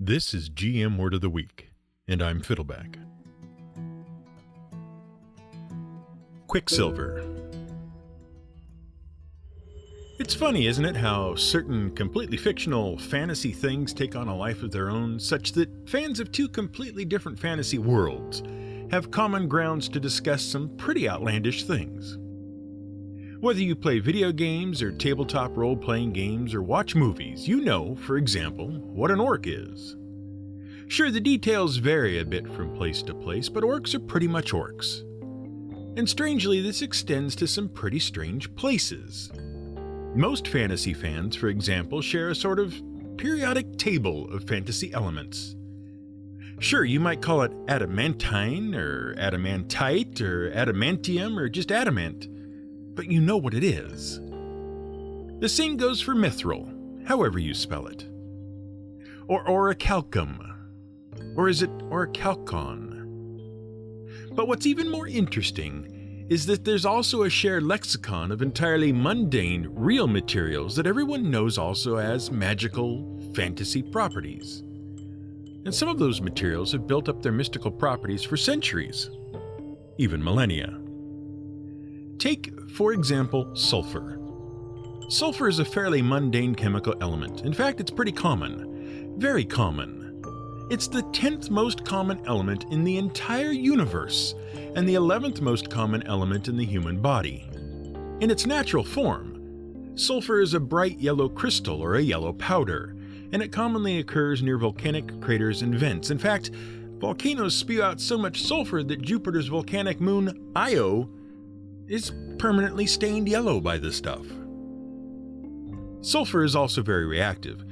This is GM Word of the Week, and I'm Fiddleback. Quicksilver. It's funny, isn't it, how certain completely fictional fantasy things take on a life of their own, such that fans of two completely different fantasy worlds have common grounds to discuss some pretty outlandish things. Whether you play video games or tabletop role-playing games or watch movies, you know, for example, what an orc is. Sure, the details vary a bit from place to place, but orcs are pretty much orcs. And strangely, this extends to some pretty strange places. Most fantasy fans, for example, share a sort of periodic table of fantasy elements. Sure, you might call it adamantine, or adamantite, or adamantium, or just adamant, but you know what it is. The same goes for mithril, however you spell it. Or orichalcum. Or is it orichalcon? But what's even more interesting is that there's also a shared lexicon of entirely mundane, real materials that everyone knows also as magical fantasy properties. And some of those materials have built up their mystical properties for centuries, even millennia. Take, for example, sulfur. Sulfur is a fairly mundane chemical element. In fact, it's pretty common. Very common. It's the 10th most common element in the entire universe, and the 11th most common element in the human body. In its natural form, sulfur is a bright yellow crystal or a yellow powder, and it commonly occurs near volcanic craters and vents. In fact, volcanoes spew out so much sulfur that Jupiter's volcanic moon, Io, is permanently stained yellow by this stuff. Sulfur is also very reactive.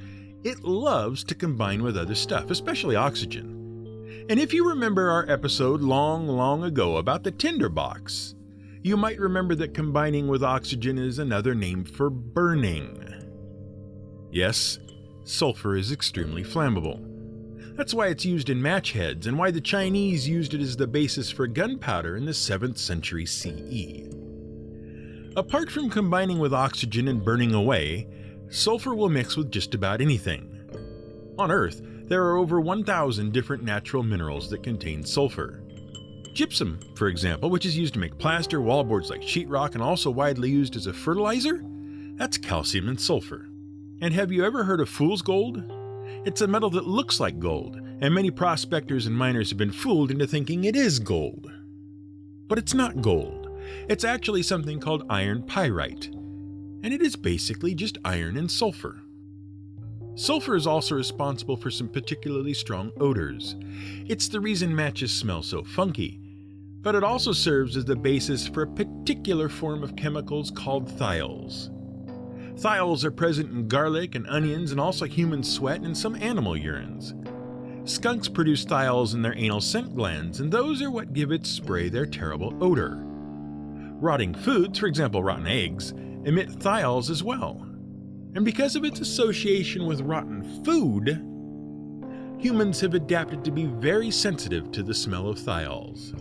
It loves to combine with other stuff, especially oxygen. And if you remember our episode long ago about the tinderbox, you might remember that combining with oxygen is another name for burning. Yes, sulfur is extremely flammable. That's why it's used in match heads, and why the Chinese used it as the basis for gunpowder in the 7th century CE. Apart from combining with oxygen and burning away, sulfur will mix with just about anything. On Earth, there are over 1,000 different natural minerals that contain sulfur. Gypsum, for example, which is used to make plaster, wallboards like sheetrock, and also widely used as a fertilizer, that's calcium and sulfur. And have you ever heard of fool's gold? It's a metal that looks like gold, and many prospectors and miners have been fooled into thinking it is gold. But it's not gold. It's actually something called iron pyrite, and it is basically just iron and sulfur. Sulfur is also responsible for some particularly strong odors. It's the reason matches smell so funky, but it also serves as the basis for a particular form of chemicals called thiols. Thiols are present in garlic and onions, and also human sweat and some animal urines. Skunks produce thiols in their anal scent glands, and those are what give its spray their terrible odor. Rotting foods, for example rotten eggs, emit thiols as well. And because of its association with rotten food, humans have adapted to be very sensitive to the smell of thiols.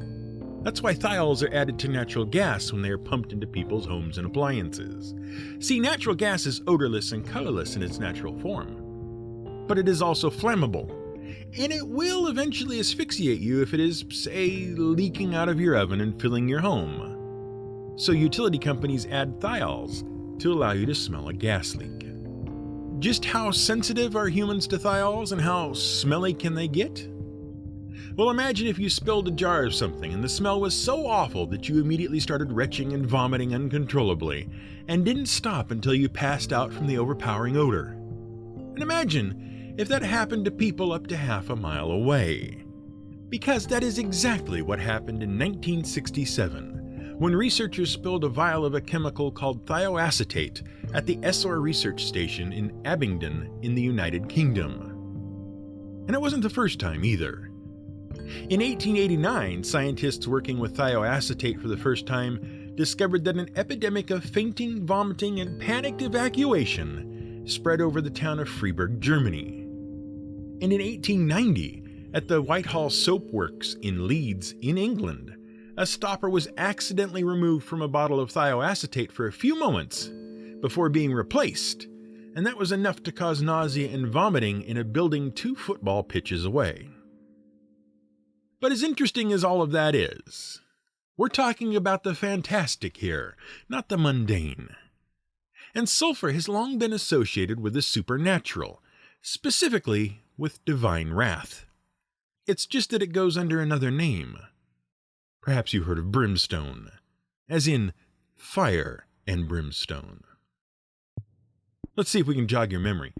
That's why thiols are added to natural gas when they are pumped into people's homes and appliances. See, natural gas is odorless and colorless in its natural form. But it is also flammable, and it will eventually asphyxiate you if it is, say, leaking out of your oven and filling your home. So utility companies add thiols to allow you to smell a gas leak. Just how sensitive are humans to thiols, and how smelly can they get? Well, imagine if you spilled a jar of something and the smell was so awful that you immediately started retching and vomiting uncontrollably, and didn't stop until you passed out from the overpowering odor. And imagine if that happened to people up to half a mile away. Because that is exactly what happened in 1967, when researchers spilled a vial of a chemical called thioacetate at the Essor Research Station in Abingdon in the United Kingdom. And it wasn't the first time either. In 1889, scientists working with thioacetate for the first time discovered that an epidemic of fainting, vomiting, and panicked evacuation spread over the town of Freiburg, Germany. And in 1890, at the Whitehall Soap Works in Leeds, in England, a stopper was accidentally removed from a bottle of thioacetate for a few moments before being replaced and that was enough to cause nausea and vomiting in a building 2 football pitches away. But as interesting as all of that is, we're talking about the fantastic here, not the mundane. And sulfur has long been associated with the supernatural, specifically with divine wrath. It's just that it goes under another name. Perhaps you heard of brimstone, as in fire and brimstone. Let's see if we can jog your memory.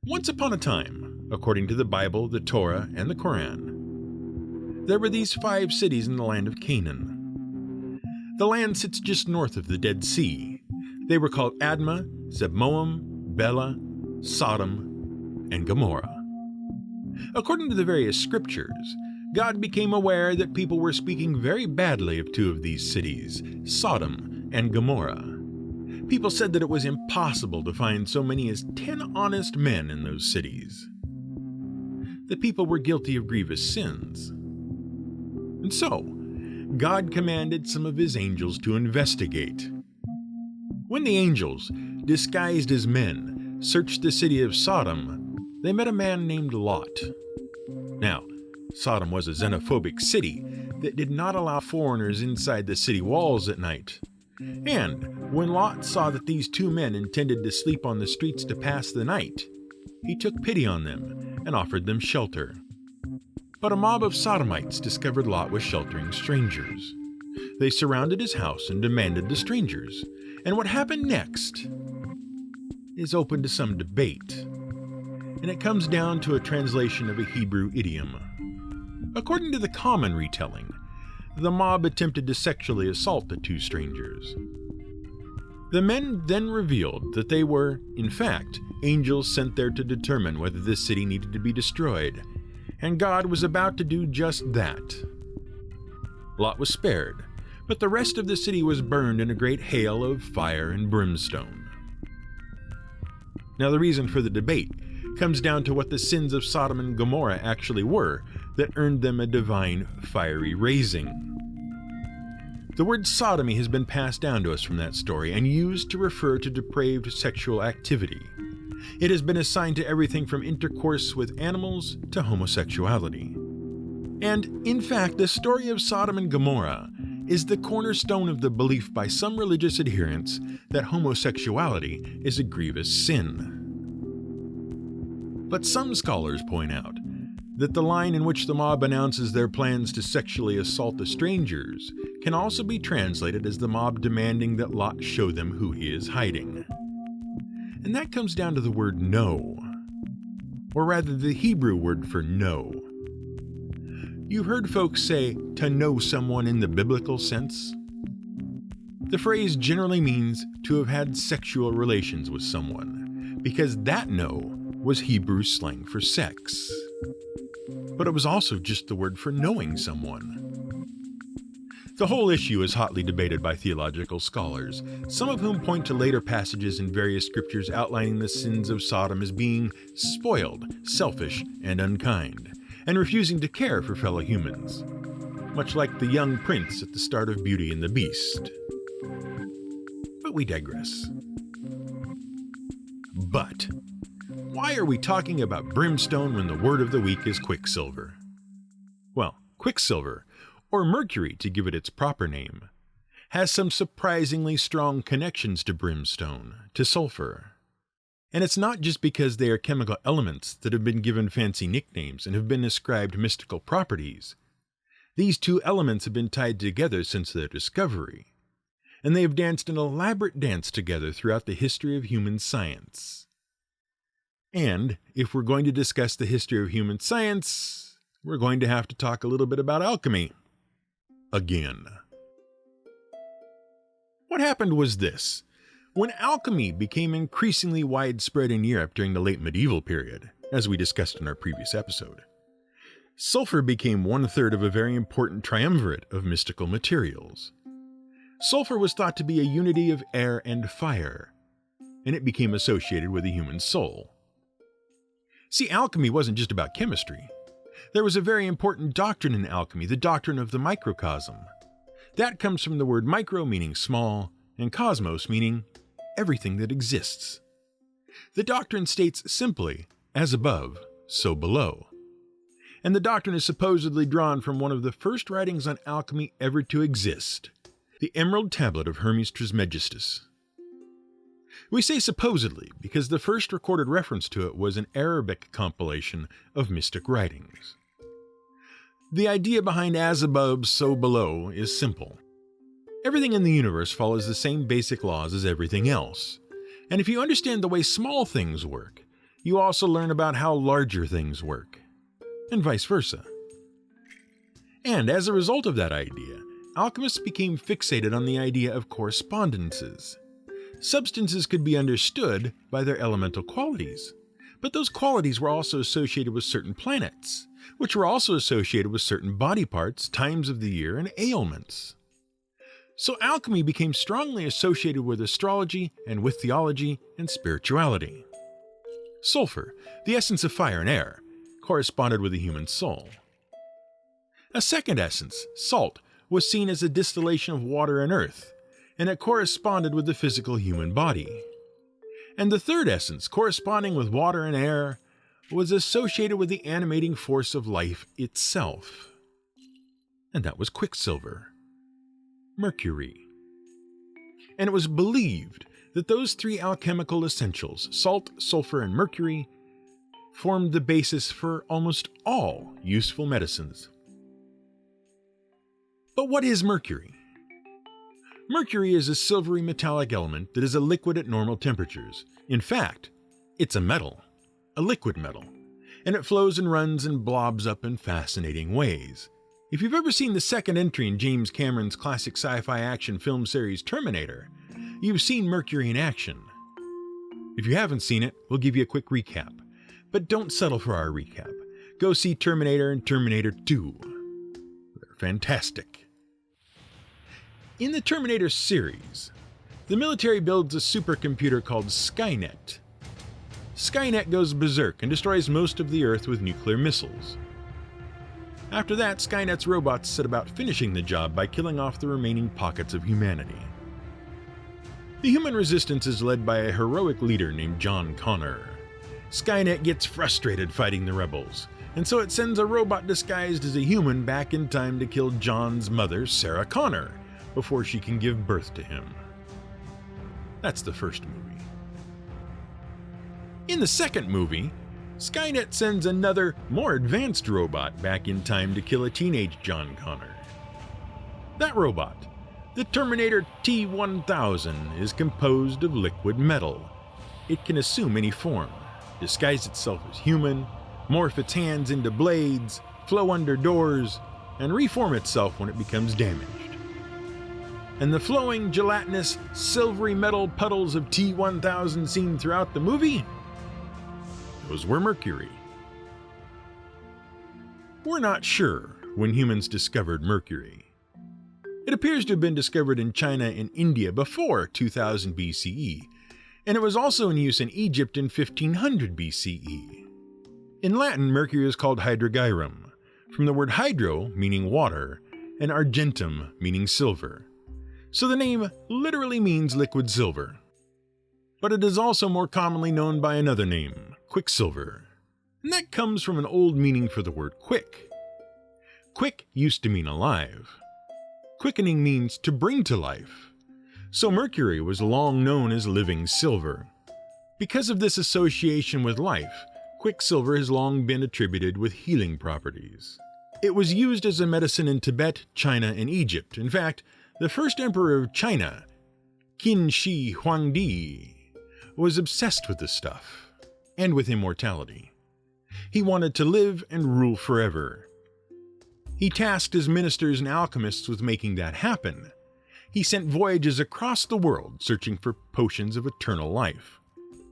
Once upon a time, according to the Bible, the Torah, and the Quran, there were these 5 cities in the land of Canaan. The land sits just north of the Dead Sea. They were called Admah, Zeboim, Bela, Sodom, and Gomorrah. According to the various scriptures, God became aware that people were speaking very badly of 2 of these cities, Sodom and Gomorrah. People said that it was impossible to find so many as 10 honest men in those cities. The people were guilty of grievous sins. And so, God commanded some of his angels to investigate. When the angels, disguised as men, searched the city of Sodom, they met a man named Lot. Now, Sodom was a xenophobic city that did not allow foreigners inside the city walls at night. And when Lot saw that these 2 men intended to sleep on the streets to pass the night, he took pity on them and offered them shelter. But a mob of Sodomites discovered Lot was sheltering strangers. They surrounded his house and demanded the strangers. And what happened next is open to some debate. And it comes down to a translation of a Hebrew idiom. According to the common retelling, the mob attempted to sexually assault the 2 strangers. The men then revealed that they were, in fact, angels sent there to determine whether the city needed to be destroyed, and God was about to do just that. Lot was spared, but the rest of the city was burned in a great hail of fire and brimstone. Now, the reason for the debate comes down to what the sins of Sodom and Gomorrah actually were that earned them a divine fiery raising. The word sodomy has been passed down to us from that story and used to refer to depraved sexual activity. It has been assigned to everything from intercourse with animals to homosexuality. And, in fact, the story of Sodom and Gomorrah is the cornerstone of the belief by some religious adherents that homosexuality is a grievous sin. But some scholars point out that the line in which the mob announces their plans to sexually assault the strangers can also be translated as the mob demanding that Lot show them who he is hiding. And that comes down to the word know, or rather the Hebrew word for know. You've heard folks say to know someone in the biblical sense. The phrase generally means to have had sexual relations with someone, because that know was Hebrew slang for sex. But it was also just the word for knowing someone. The whole issue is hotly debated by theological scholars, some of whom point to later passages in various scriptures outlining the sins of Sodom as being spoiled, selfish, and unkind, and refusing to care for fellow humans, much like the young prince at the start of Beauty and the Beast. But we digress. But why are we talking about brimstone when the word of the week is Quicksilver? Well, Quicksilver, or Mercury to give it its proper name, has some surprisingly strong connections to brimstone, to sulfur. And it's not just because they are chemical elements that have been given fancy nicknames and have been ascribed mystical properties. These 2 elements have been tied together since their discovery, and they have danced an elaborate dance together throughout the history of human science. And if we're going to discuss the history of human science, we're going to have to talk a little bit about alchemy. Again. What happened was this. When alchemy became increasingly widespread in Europe during the late medieval period, as we discussed in our previous episode, sulfur became 1/3 of a very important triumvirate of mystical materials. Sulfur was thought to be a unity of air and fire, and it became associated with the human soul. See, alchemy wasn't just about chemistry. There was a very important doctrine in alchemy, the doctrine of the microcosm. That comes from the word micro meaning small, and cosmos meaning everything that exists. The doctrine states simply, as above, so below. And the doctrine is supposedly drawn from one of the first writings on alchemy ever to exist, the Emerald Tablet of Hermes Trismegistus. We say supposedly because the first recorded reference to it was an Arabic compilation of mystic writings. The idea behind as above, so below is simple. Everything in the universe follows the same basic laws as everything else, and if you understand the way small things work, you also learn about how larger things work, and vice versa. And as a result of that idea, alchemists became fixated on the idea of correspondences. Substances could be understood by their elemental qualities, but those qualities were also associated with certain planets, which were also associated with certain body parts, times of the year, and ailments. So alchemy became strongly associated with astrology and with theology and spirituality. Sulfur, the essence of fire and air, corresponded with the human soul. A second essence, salt, was seen as a distillation of water and earth, and it corresponded with the physical human body. And the third essence, corresponding with water and air, was associated with the animating force of life itself. And that was Quicksilver, Mercury. And it was believed that those three alchemical essentials, salt, sulfur, and mercury, formed the basis for almost all useful medicines. But what is mercury? Mercury is a silvery metallic element that is a liquid at normal temperatures. In fact, it's a metal, a liquid metal, and it flows and runs and blobs up in fascinating ways. If you've ever seen the second entry in James Cameron's classic sci-fi action film series Terminator, you've seen Mercury in action. If you haven't seen it, we'll give you a quick recap. But don't settle for our recap. Go see Terminator and Terminator 2. They're fantastic. In the Terminator series, the military builds a supercomputer called Skynet. Skynet goes berserk and destroys most of the Earth with nuclear missiles. After that, Skynet's robots set about finishing the job by killing off the remaining pockets of humanity. The human resistance is led by a heroic leader named John Connor. Skynet gets frustrated fighting the rebels, and so it sends a robot disguised as a human back in time to kill John's mother, Sarah Connor, before she can give birth to him. That's the first movie. In the second movie, Skynet sends another, more advanced robot back in time to kill a teenage John Connor. That robot, the Terminator T-1000, is composed of liquid metal. It can assume any form, disguise itself as human, morph its hands into blades, flow under doors, and reform itself when it becomes damaged. And the flowing, gelatinous, silvery metal puddles of T-1000 seen throughout the movie, those were Mercury. We're not sure when humans discovered Mercury. It appears to have been discovered in China and India before 2000 BCE, and it was also in use in Egypt in 1500 BCE. In Latin, mercury is called hydrogyrum, from the word hydro, meaning water, and argentum, meaning silver. So the name literally means liquid silver. But it is also more commonly known by another name, Quicksilver, and that comes from an old meaning for the word quick. Quick used to mean alive. Quickening means to bring to life. So Mercury was long known as living silver. Because of this association with life, Quicksilver has long been attributed with healing properties. It was used as a medicine in Tibet, China, and Egypt. In fact, the first emperor of China, Qin Shi Huangdi, was obsessed with this stuff, and with immortality. He wanted to live and rule forever. He tasked his ministers and alchemists with making that happen. He sent voyages across the world searching for potions of eternal life.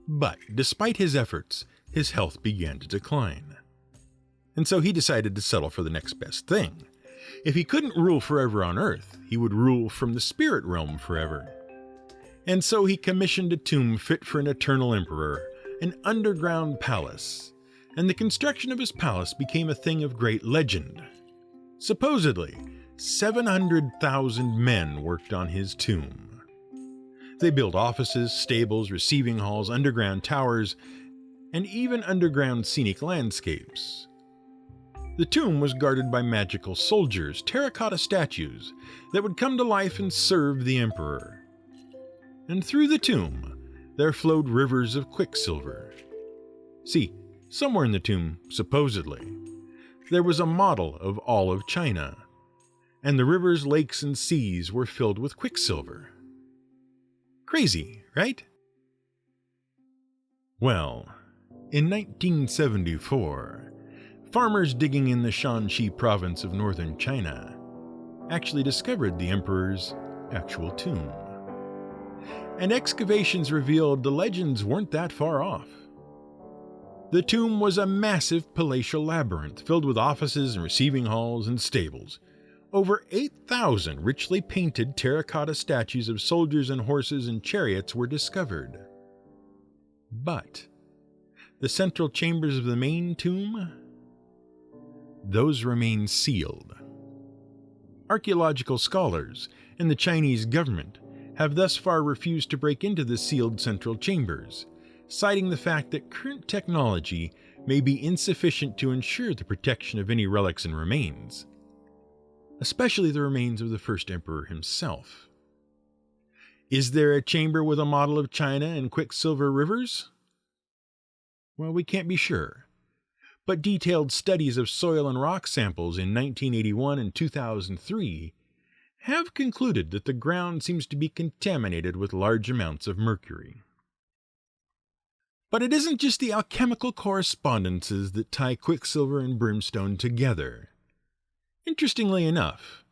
But despite his efforts, his health began to decline. And so he decided to settle for the next best thing. If he couldn't rule forever on Earth, he would rule from the spirit realm forever. And so he commissioned a tomb fit for an eternal emperor, an underground palace, and the construction of his palace became a thing of great legend. Supposedly, 700,000 men worked on his tomb. They built offices, stables, receiving halls, underground towers, and even underground scenic landscapes. The tomb was guarded by magical soldiers, terracotta statues that would come to life and serve the emperor. And through the tomb, there flowed rivers of Quicksilver. See, somewhere in the tomb, supposedly, there was a model of all of China, and the rivers, lakes, and seas were filled with Quicksilver. Crazy, right? Well, in 1974, farmers digging in the Shanxi province of northern China actually discovered the emperor's actual tomb. And excavations revealed the legends weren't that far off. The tomb was a massive palatial labyrinth filled with offices and receiving halls and stables. Over 8,000 richly painted terracotta statues of soldiers and horses and chariots were discovered. But the central chambers of the main tomb? Those remain sealed. Archaeological scholars and the Chinese government have thus far refused to break into the sealed central chambers, citing the fact that current technology may be insufficient to ensure the protection of any relics and remains, especially the remains of the first emperor himself. Is there a chamber with a model of China and Quicksilver rivers? Well, we can't be sure, but detailed studies of soil and rock samples in 1981 and 2003 have concluded that the ground seems to be contaminated with large amounts of mercury. But it isn't just the alchemical correspondences that tie Quicksilver and Brimstone together. Interestingly enough,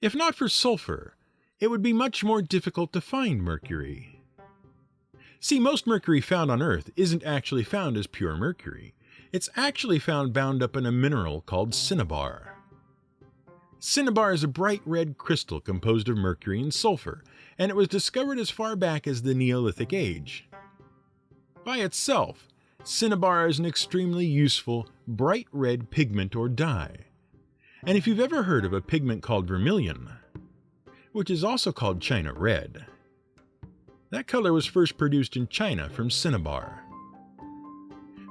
if not for sulfur, it would be much more difficult to find mercury. See, most mercury found on Earth isn't actually found as pure mercury. It's actually found bound up in a mineral called cinnabar. Cinnabar is a bright red crystal composed of mercury and sulfur, and it was discovered as far back as the Neolithic Age. By itself, cinnabar is an extremely useful, bright red pigment or dye. And if you've ever heard of a pigment called vermilion, which is also called China red, that color was first produced in China from cinnabar.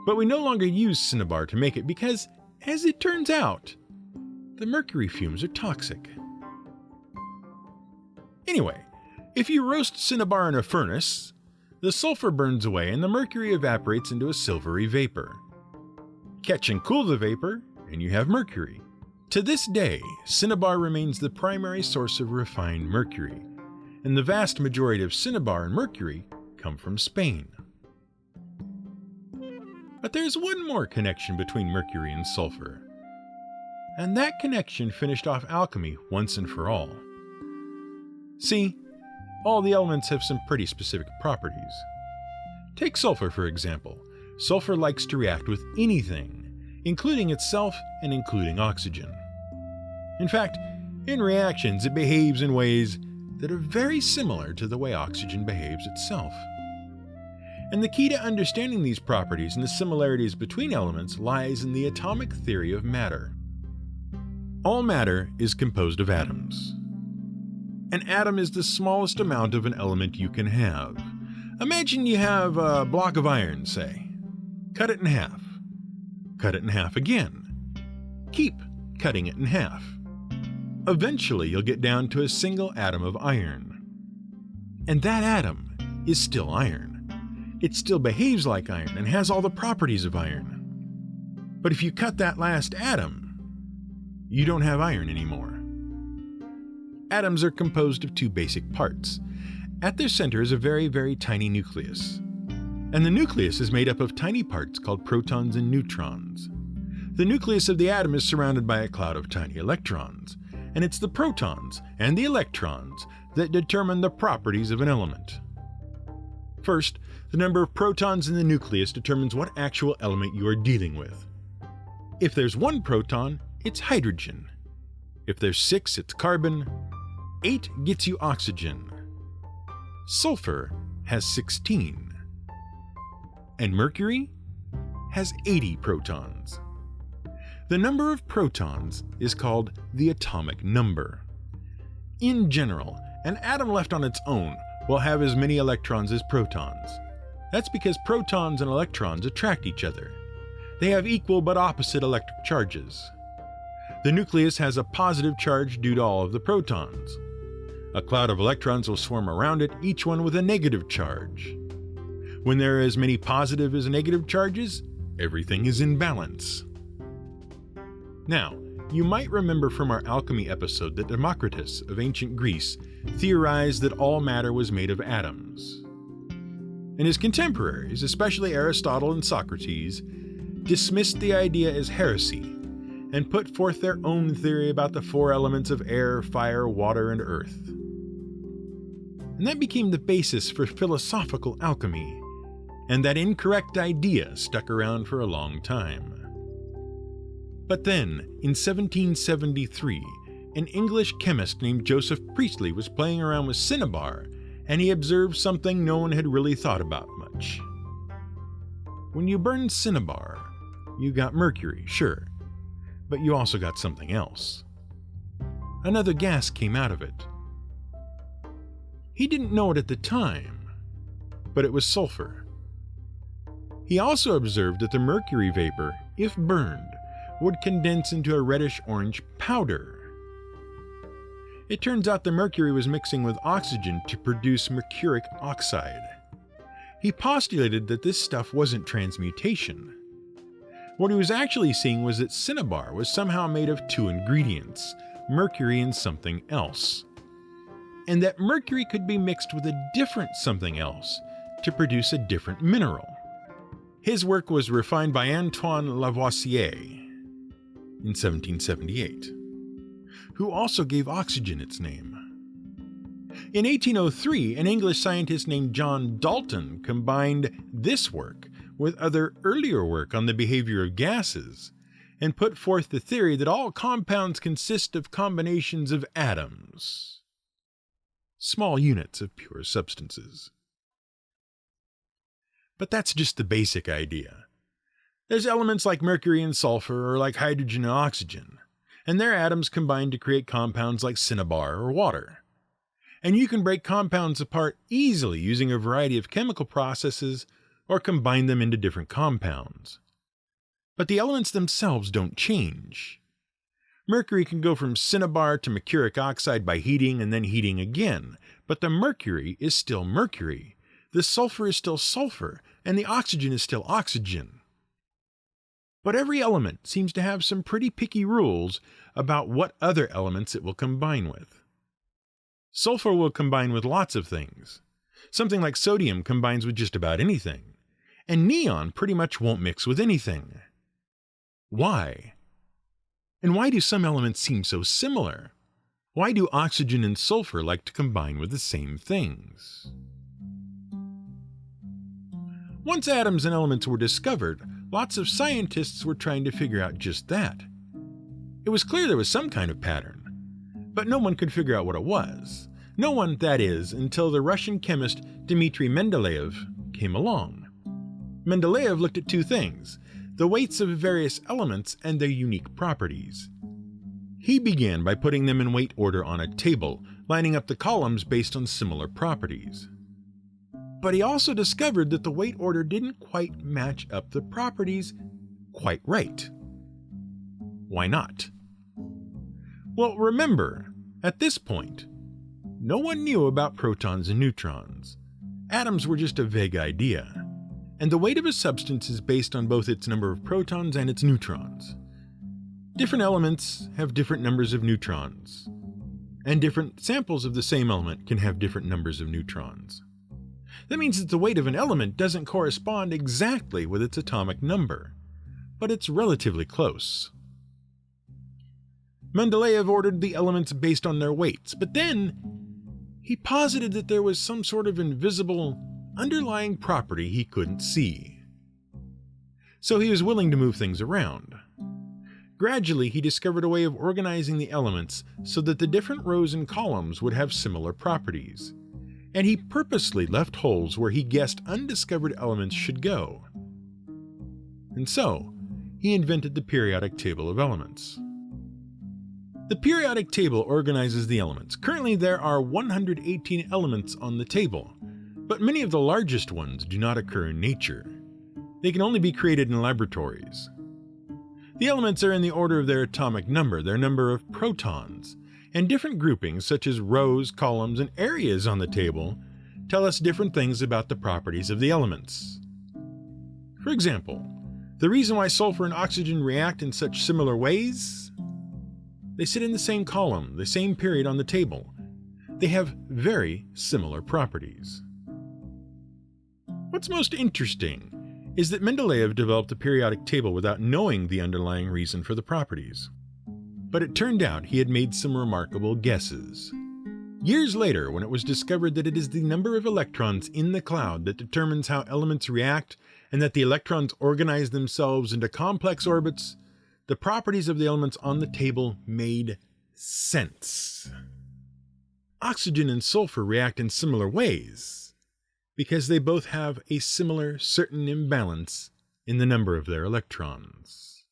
But we no longer use cinnabar to make it because, as it turns out, the mercury fumes are toxic. Anyway, if you roast cinnabar in a furnace, the sulfur burns away and the mercury evaporates into a silvery vapor. Catch and cool the vapor, and you have mercury. To this day, cinnabar remains the primary source of refined mercury, and the vast majority of cinnabar and mercury come from Spain. But there's one more connection between mercury and sulfur, and that connection finished off alchemy once and for all. See, all the elements have some pretty specific properties. Take sulfur, for example. Sulfur likes to react with anything, including itself and including oxygen. In fact, in reactions it behaves in ways that are very similar to the way oxygen behaves itself. And the key to understanding these properties and the similarities between elements lies in the atomic theory of matter. All matter is composed of atoms. An atom is the smallest amount of an element you can have. Imagine you have a block of iron, say. Cut it in half. Cut it in half again. Keep cutting it in half. Eventually, you'll get down to a single atom of iron. And that atom is still iron. It still behaves like iron and has all the properties of iron. But if you cut that last atom, you don't have iron anymore. Atoms are composed of two basic parts. At their center is a very, very tiny nucleus. And the nucleus is made up of tiny parts called protons and neutrons. The nucleus of the atom is surrounded by a cloud of tiny electrons, and it's the protons and the electrons that determine the properties of an element. First, the number of protons in the nucleus determines what actual element you are dealing with. If there's 1 proton, it's hydrogen. If there's 6, it's carbon. 8 gets you oxygen. Sulfur has 16. And mercury has 80 protons. The number of protons is called the atomic number. In general, an atom left on its own will have as many electrons as protons. That's because protons and electrons attract each other. They have equal but opposite electric charges. The nucleus has a positive charge due to all of the protons. A cloud of electrons will swarm around it, each one with a negative charge. When there are as many positive as negative charges, everything is in balance. Now, you might remember from our alchemy episode that Democritus of ancient Greece theorized that all matter was made of atoms. And his contemporaries, especially Aristotle and Socrates, dismissed the idea as heresy and put forth their own theory about the four elements of air, fire, water, and earth. And that became the basis for philosophical alchemy, and that incorrect idea stuck around for a long time. But then, in 1773, an English chemist named Joseph Priestley was playing around with cinnabar, and he observed something no one had really thought about much. When you burn cinnabar, you got mercury, sure, but you also got something else. Another gas came out of it. He didn't know it at the time, but it was sulfur. He also observed that the mercury vapor, if burned, would condense into a reddish-orange powder. It turns out the mercury was mixing with oxygen to produce mercuric oxide. He postulated that this stuff wasn't transmutation. What he was actually seeing was that cinnabar was somehow made of two ingredients, mercury and something else, and that mercury could be mixed with a different something else to produce a different mineral. His work was refined by Antoine Lavoisier in 1778, who also gave oxygen its name. In 1803, an English scientist named John Dalton combined this work with other earlier work on the behavior of gases and put forth the theory that all compounds consist of combinations of atoms, small units of pure substances. But that's just the basic idea. There's elements like mercury and sulfur, or like hydrogen and oxygen, and their atoms combine to create compounds like cinnabar or water. And you can break compounds apart easily using a variety of chemical processes or combine them into different compounds. But the elements themselves don't change. Mercury can go from cinnabar to mercuric oxide by heating and then heating again, but the mercury is still mercury, the sulfur is still sulfur, and the oxygen is still oxygen. But every element seems to have some pretty picky rules about what other elements it will combine with. Sulfur will combine with lots of things. Something like sodium combines with just about anything, and neon pretty much won't mix with anything. Why? And why do some elements seem so similar? Why do oxygen and sulfur like to combine with the same things? Once atoms and elements were discovered, lots of scientists were trying to figure out just that. It was clear there was some kind of pattern, but no one could figure out what it was. No one, that is, until the Russian chemist Dmitry Mendeleev came along. Mendeleev looked at two things: the weights of various elements and their unique properties. He began by putting them in weight order on a table, lining up the columns based on similar properties. But he also discovered that the weight order didn't quite match up the properties quite right. Why not? Well, remember, at this point, no one knew about protons and neutrons. Atoms were just a vague idea, and the weight of a substance is based on both its number of protons and its neutrons. Different elements have different numbers of neutrons, and different samples of the same element can have different numbers of neutrons. That means that the weight of an element doesn't correspond exactly with its atomic number, but it's relatively close. Mendeleev ordered the elements based on their weights, but then he posited that there was some sort of invisible, underlying property he couldn't see. So he was willing to move things around. Gradually, he discovered a way of organizing the elements so that the different rows and columns would have similar properties, and he purposely left holes where he guessed undiscovered elements should go. And so, he invented the periodic table of elements. The periodic table organizes the elements. Currently, there are 118 elements on the table, but many of the largest ones do not occur in nature. They can only be created in laboratories. The elements are in the order of their atomic number, their number of protons, and different groupings such as rows, columns, and areas on the table tell us different things about the properties of the elements. For example, the reason why sulfur and oxygen react in such similar ways? They sit in the same column, the same period on the table. They have very similar properties. What's most interesting is that Mendeleev developed the periodic table without knowing the underlying reason for the properties. But it turned out he had made some remarkable guesses. Years later, when it was discovered that it is the number of electrons in the cloud that determines how elements react and that the electrons organize themselves into complex orbits, the properties of the elements on the table made sense. Oxygen and sulfur react in similar ways because they both have a similar certain imbalance in the number of their electrons.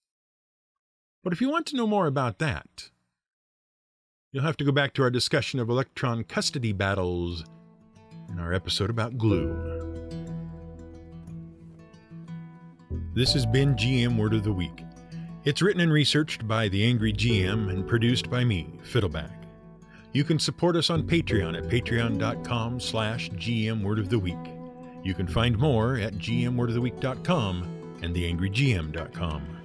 But if you want to know more about that, you'll have to go back to our discussion of electron custody battles in our episode about glue. This has been GM Word of the Week. It's written and researched by the Angry GM and produced by me, Fiddleback. You can support us on Patreon at patreon.com/GMWordOfTheWeek. You can find more at gmwordoftheweek.com and theangrygm.com.